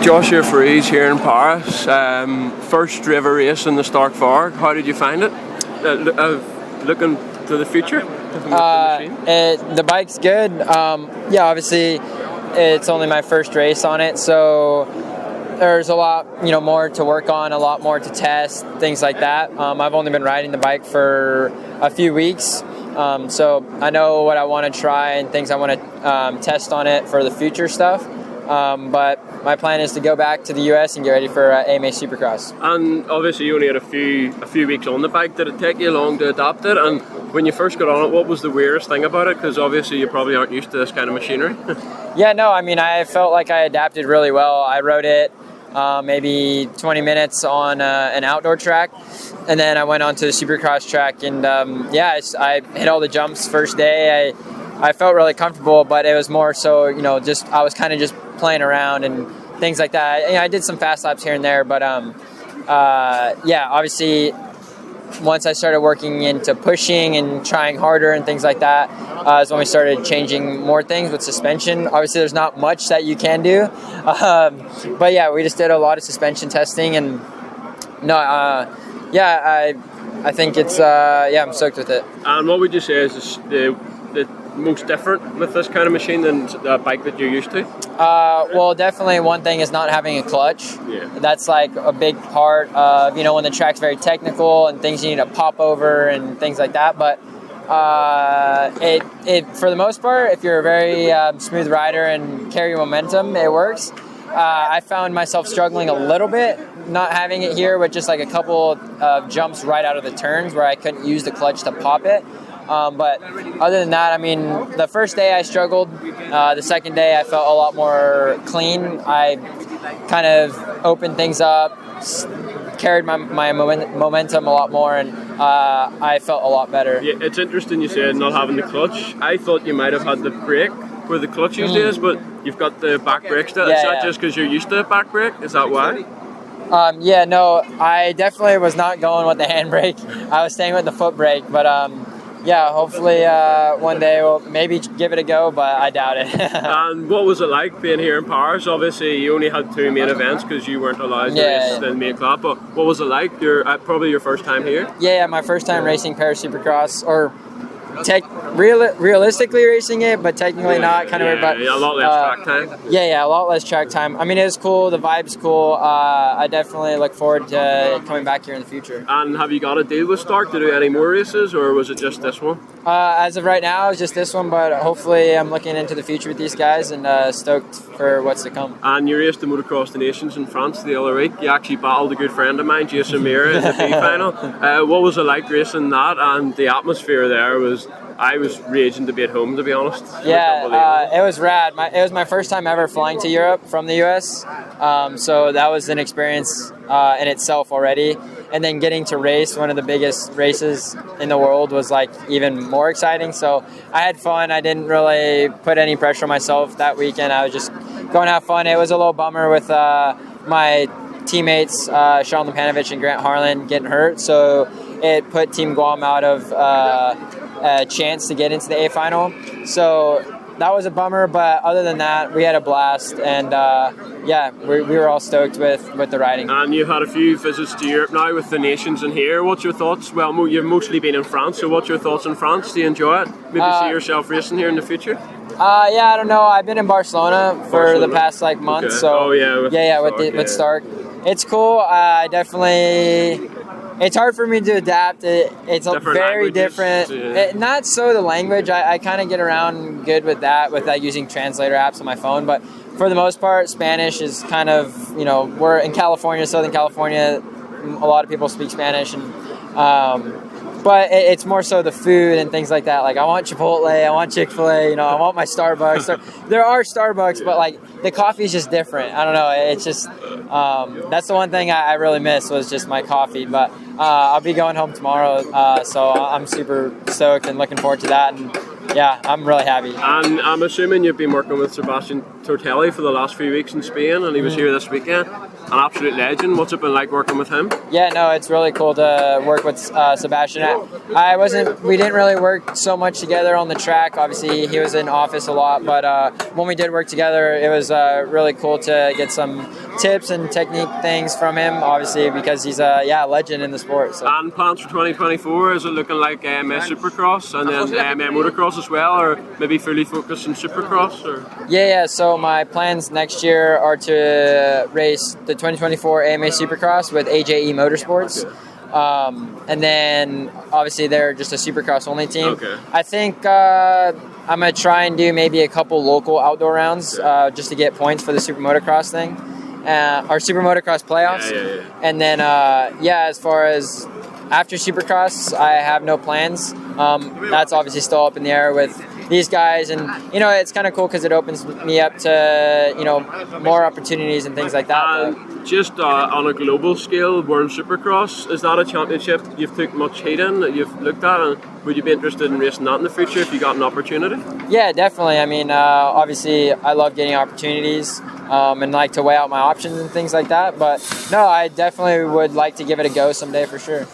Joshua Varize here in Paris. First ever race in the Stark Varg. How did you find it? Looking to the future? The bike's good. Yeah, obviously it's only my first race on it, so there's a lot, more to work on, a lot more to test, things like that. I've only been riding the bike for a few weeks, so I know what I want to try and things I want to test on it for the future stuff. But my plan is to go back to the US and get ready for AMA Supercross. And obviously you only had a few weeks on the bike. Did it take you long to adapt it? And when you first got on it, what was the weirdest thing about it? Because obviously you probably aren't used to this kind of machinery. Yeah, no, I mean, I felt like I adapted really well. I rode it maybe 20 minutes on an outdoor track, and then I went on to the Supercross track, and I hit all the jumps first day. I felt really comfortable, but it was more so, I was kind of just playing around and things like that. I did some fast laps here and there, but obviously once I started working into pushing and trying harder and things like that, is when we started changing more things with suspension. Obviously there's not much that you can do, but yeah, we just did a lot of suspension testing, and I think it's I'm stoked with it. And what would you say is the most different with this kind of machine than the bike that you're used to? Well, definitely one thing is not having a clutch. Yeah. That's like a big part of, when the track's very technical and things you need to pop over and things like that. But it for the most part, if you're a very smooth rider and carry your momentum, it works. I found myself struggling a little bit not having it here with just like a couple of jumps right out of the turns where I couldn't use the clutch to pop it. But other than that, I mean, the first day I struggled. The second day I felt a lot more clean. I kind of opened things up, carried my momentum a lot more, and I felt a lot better. Yeah, it's interesting you said not having the clutch. I thought you might have had the brake where the clutch usually is, but you've got the back brake still. Is that just because you're used to the back brake? Is that why? No, I definitely was not going with the handbrake. I was staying with the foot brake, but hopefully one day we'll maybe give it a go, but I doubt it. And what was it like being here in Paris? Obviously, you only had two main events because you weren't allowed to race in the main club. But what was it like? Probably your first time here? Yeah, my first time racing Paris Supercross, or realistically racing it, but technically not. Kind of weird, but a lot less track time. Yeah, a lot less track time. I mean, it was cool. The vibe's cool. I definitely look forward to coming back here in the future. And have you got a deal with Stark to do any more races, or was it just this one? As of right now, it's just this one, but hopefully I'm looking into the future with these guys and stoked for what's to come. And you raced the Motocross the Nations in France the other week. You actually battled a good friend of mine, Jason Mira, in the B final. What was it like racing that? And the atmosphere there was... I was raging to be at home, to be honest. Yeah, it was rad. It was my first time ever flying to Europe from the US, so that was an experience in itself already. And then getting to race one of the biggest races in the world was like even more exciting. So I had fun. I didn't really put any pressure on myself that weekend. I was just going to have fun. It was a little bummer with my teammates, Sean Lipanovic and Grant Harlan, getting hurt. So it put Team Guam out of a chance to get into the A final. So that was a bummer, but other than that, we had a blast, and we were all stoked with the riding. And you've had a few visits to Europe now with the Nations in here. What's your thoughts? Well, you've mostly been in France, so what's your thoughts on France? Do you enjoy it? Maybe see yourself racing here in the future? I don't know. I've been in Barcelona for the past month, so with Stark. It's cool. I definitely... It's hard for me to adapt. It's very different. Not so the language. I kind of get around good with that, with using translator apps on my phone. But for the most part, Spanish is kind of, we're in California, Southern California. A lot of people speak Spanish, and but it's more so the food and things like that. Like, I want Chipotle, I want Chick-fil-A, I want my Starbucks. There are Starbucks, but the coffee is just different. I don't know. It's just that's the one thing I really miss, was just my coffee. But I'll be going home tomorrow, so I'm super stoked and looking forward to that. And yeah, I'm really happy. And I'm assuming you've been working with Sebastian Tortelli for the last few weeks in Spain, and he was here this weekend. An absolute legend. What's it been like working with him? Yeah, no, it's really cool to work with Sebastian. We didn't really work so much together on the track. Obviously, he was in office a lot, but when we did work together, it was really cool to get some tips and technique things from him. Obviously, because he's a legend in the sport. So. And plans for 2024? Is it looking like MS Supercross and then motocross as well, or maybe fully focused on Supercross? Or? Yeah. So my plans next year are to race the 2024 AMA Supercross with AJE Motorsports. Okay. And then obviously they're just a Supercross only team. Okay. I think I'm going to try and do maybe a couple local outdoor rounds just to get points for the Super Motocross thing. Our Super Motocross playoffs. Yeah. And then, as far as after Supercross, I have no plans. That's obviously still up in the air with these guys, and it's kind of cool because it opens me up to more opportunities and things like that. Just on a global scale, World Supercross, is that a championship you've took much heat in that you've looked at, and would you be interested in racing that in the future if you got an opportunity? Yeah, definitely. I mean, obviously I love getting opportunities and like to weigh out my options and things like that, but no, I definitely would like to give it a go someday for sure.